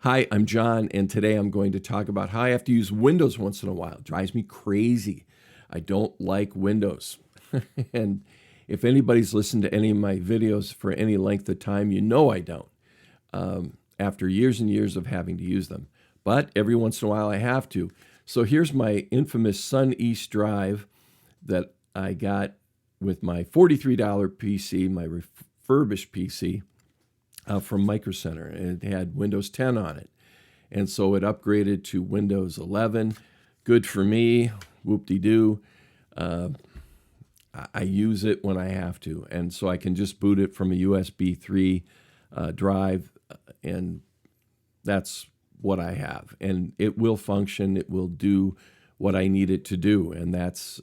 Hi, I'm John, and today I'm going to talk about how I have to use Windows once in a while. It drives me crazy. I don't like Windows. And if anybody's listened to any of my videos for any length of time, you know I don't, after years and years of having to use them. But every once in a while I have to. So here's my infamous Sun East drive that I got with my $43 PC, my refurbished PC from Micro Center, and it had Windows 10 on it. And so it upgraded to Windows 11. Good for me, whoop-de-doo. I use it when I have to, and so I can just boot it from a USB 3 drive, and that's what I have. And it will function, it will do what I need it to do, and that's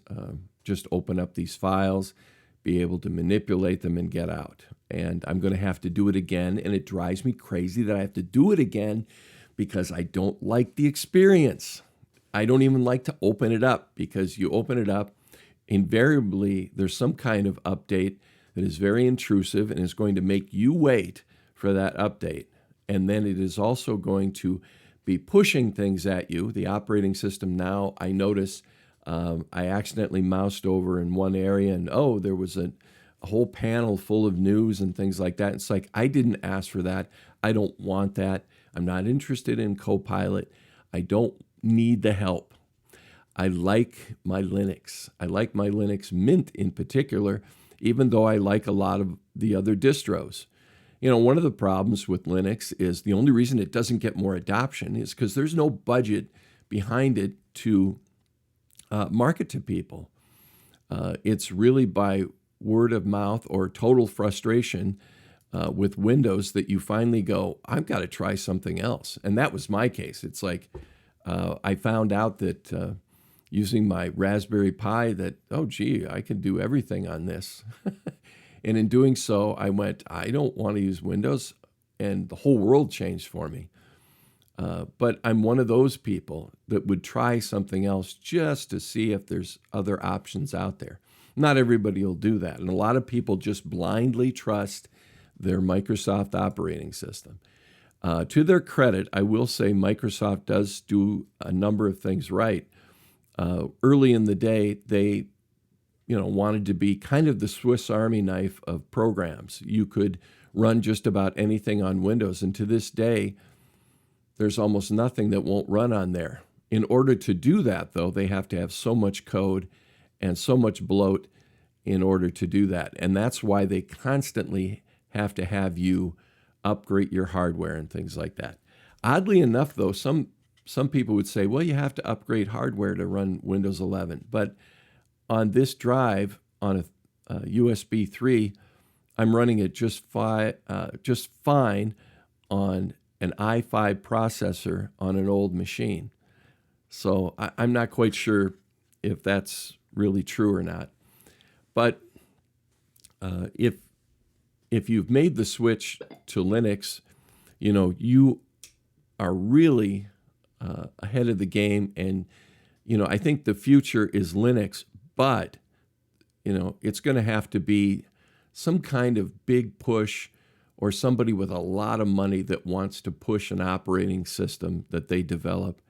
just open up these files, be able to manipulate them and get out. And I'm going to have to do it again, and it drives me crazy that I have to do it again because I don't like the experience. I don't even like to open it up because you open it up, invariably there's some kind of update that is very intrusive and is going to make you wait for that update. And then it is also going to be pushing things at you. The operating system now, I notice, I accidentally moused over in one area and there was a whole panel full of news and things like that. It's like, I didn't ask for that. I don't want that. I'm not interested in Copilot. I don't need the help. I like my Linux. I like my Linux Mint in particular, even though I like a lot of the other distros. You know, one of the problems with Linux is the only reason it doesn't get more adoption is because there's no budget behind it to market to people. It's really by word of mouth or total frustration with Windows that you finally go, I've got to try something else. And that was my case. It's like I found out that using my Raspberry Pi that, oh, gee, I can do everything on this. And in doing so, I went, I don't want to use Windows. And the whole world changed for me. But I'm one of those people that would try something else just to see if there's other options out there. Not everybody will do that. And a lot of people just blindly trust their Microsoft operating system. To their credit, I will say Microsoft does do a number of things right. Early in the day, they wanted to be kind of the Swiss Army knife of programs. You could run just about anything on Windows. And to this day, there's almost nothing that won't run on there. In order to do that, though, they have to have so much code and so much bloat in order to do that. And that's why they constantly have to have you upgrade your hardware and things like that. Oddly enough, though, some people would say, well, you have to upgrade hardware to run Windows 11. But on this drive, on a USB 3, I'm running it just fine on an i5 processor on an old machine. So I'm not quite sure if that's really true or not. But if you've made the switch to Linux, you are really ahead of the game. And, I think the future is Linux, but, it's going to have to be some kind of big push or somebody with a lot of money that wants to push an operating system that they develop.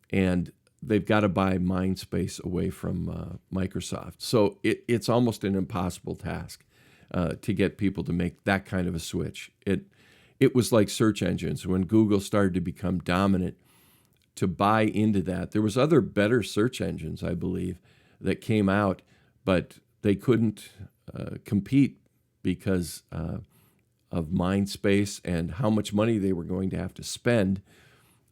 And they've got to buy mind space away from Microsoft. So it's almost an impossible task to get people to make that kind of a switch. It was like search engines. When Google started to become dominant, to buy into that, there was other better search engines, I believe, that came out, but they couldn't compete because of mind space and how much money they were going to have to spend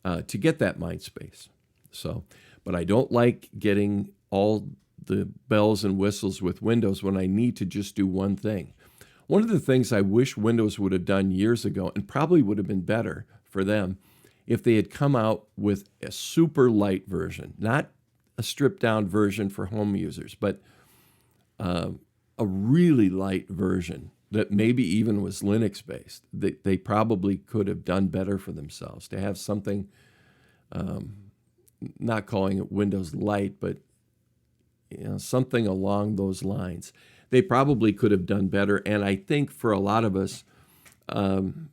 to get that mind space. So, but I don't like getting all the bells and whistles with Windows when I need to just do one thing. One of the things I wish Windows would have done years ago, and probably would have been better for them, if they had come out with a super light version, not a stripped down version for home users, but a really light version that maybe even was Linux based. They probably could have done better for themselves to have something, not calling it Windows Lite, but something along those lines. They probably could have done better. And I think for a lot of us,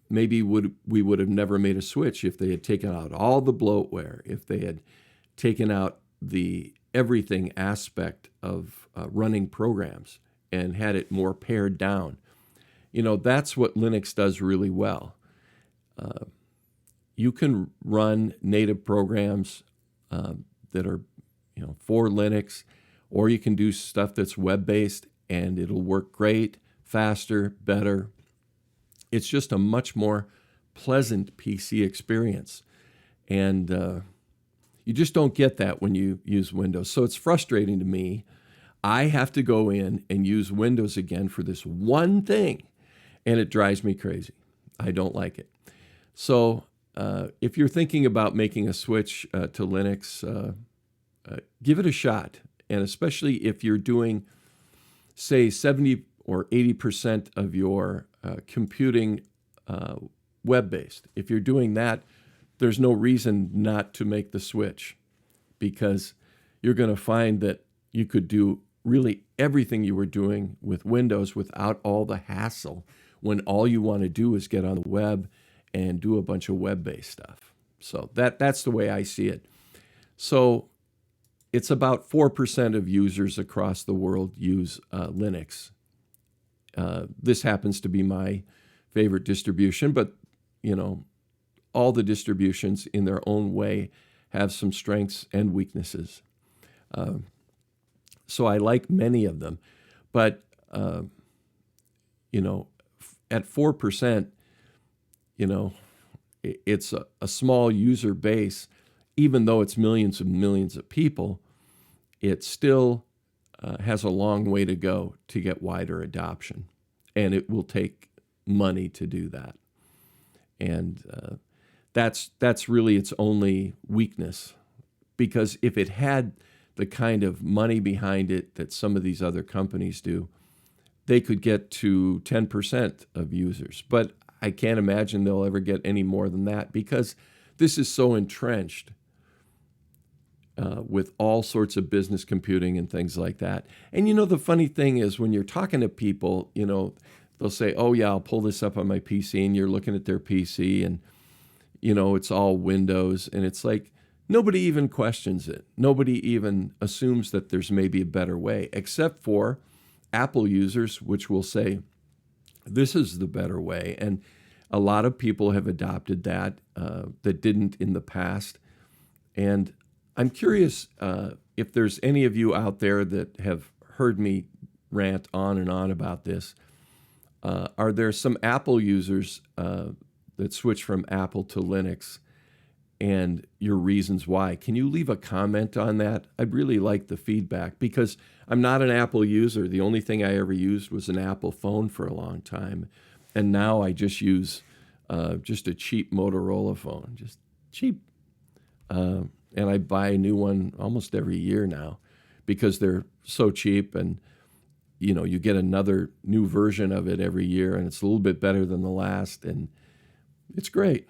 maybe we would have never made a switch if they had taken out all the bloatware, if they had taken out the everything aspect of running programs and had it more pared down. That's what Linux does really well. You can run native programs that are, for Linux, or you can do stuff that's web-based, and it'll work great, faster, better. It's just a much more pleasant PC experience. And you just don't get that when you use Windows. So it's frustrating to me. I have to go in and use Windows again for this one thing, and it drives me crazy. I don't like it. So if you're thinking about making a switch to Linux, give it a shot. And especially if you're doing, say, 70 or 80% of your computing web-based. If you're doing that, there's no reason not to make the switch, because you're going to find that you could do really everything you were doing with Windows without all the hassle, when all you want to do is get on the web and do a bunch of web-based stuff. So that's the way I see it. So it's about 4% of users across the world use Linux. This happens to be my favorite distribution, but all the distributions in their own way have some strengths and weaknesses. So I like many of them, but at 4%, it's a small user base. Even though it's millions and millions of people, it still has a long way to go to get wider adoption, and it will take money to do that. And that's really its only weakness, because if it had the kind of money behind it that some of these other companies do, they could get to 10% of users. But I can't imagine they'll ever get any more than that, because this is so entrenched with all sorts of business computing and things like that. And the funny thing is, when you're talking to people, they'll say, oh yeah, I'll pull this up on my PC, and you're looking at their PC, and it's all Windows, and it's like nobody even questions it. Nobody even assumes that there's maybe a better way, except for Apple users, which will say, this is the better way. And a lot of people have adopted that that didn't in the past. And I'm curious if there's any of you out there that have heard me rant on and on about this. Are there some Apple users that switch from Apple to Linux, and your reasons why? Can you leave a comment on that? I'd really like the feedback, because I'm not an Apple user. The only thing I ever used was an Apple phone for a long time. And now I just use just a cheap Motorola phone, just cheap. And I buy a new one almost every year now, because they're so cheap, and you get another new version of it every year, and it's a little bit better than the last, and it's great.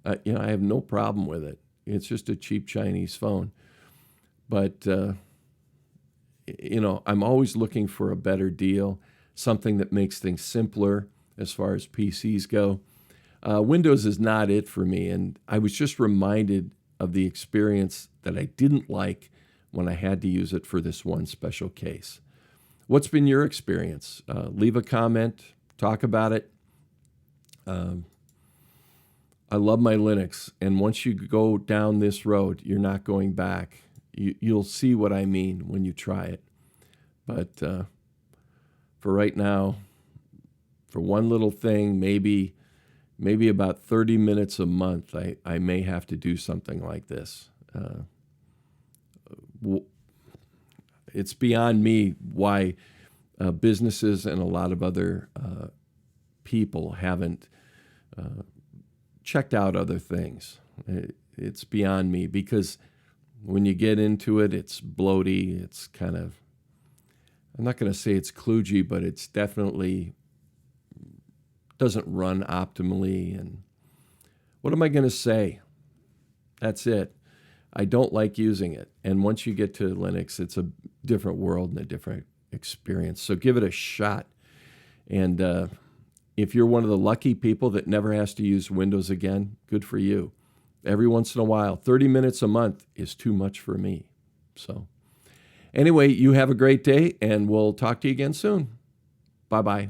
I have no problem with it. It's just a cheap Chinese phone. But, I'm always looking for a better deal, something that makes things simpler as far as PCs go. Windows is not it for me, and I was just reminded of the experience that I didn't like when I had to use it for this one special case. What's been your experience? Leave a comment, talk about it. I love my Linux, and once you go down this road, you're not going back. You'll see what I mean when you try it. But for right now, for one little thing, maybe about 30 minutes a month, I may have to do something like this. It's beyond me why businesses and a lot of other people haven't checked out other things. It's beyond me, because when you get into it, it's bloaty. It's kind of, I'm not going to say it's kludgy, but it's definitely doesn't run optimally. And what am I going to say? That's it. I don't like using it. And once you get to Linux, it's a different world and a different experience. So give it a shot. And, if you're one of the lucky people that never has to use Windows again, good for you. Every once in a while, 30 minutes a month is too much for me. So anyway, you have a great day, and we'll talk to you again soon. Bye-bye.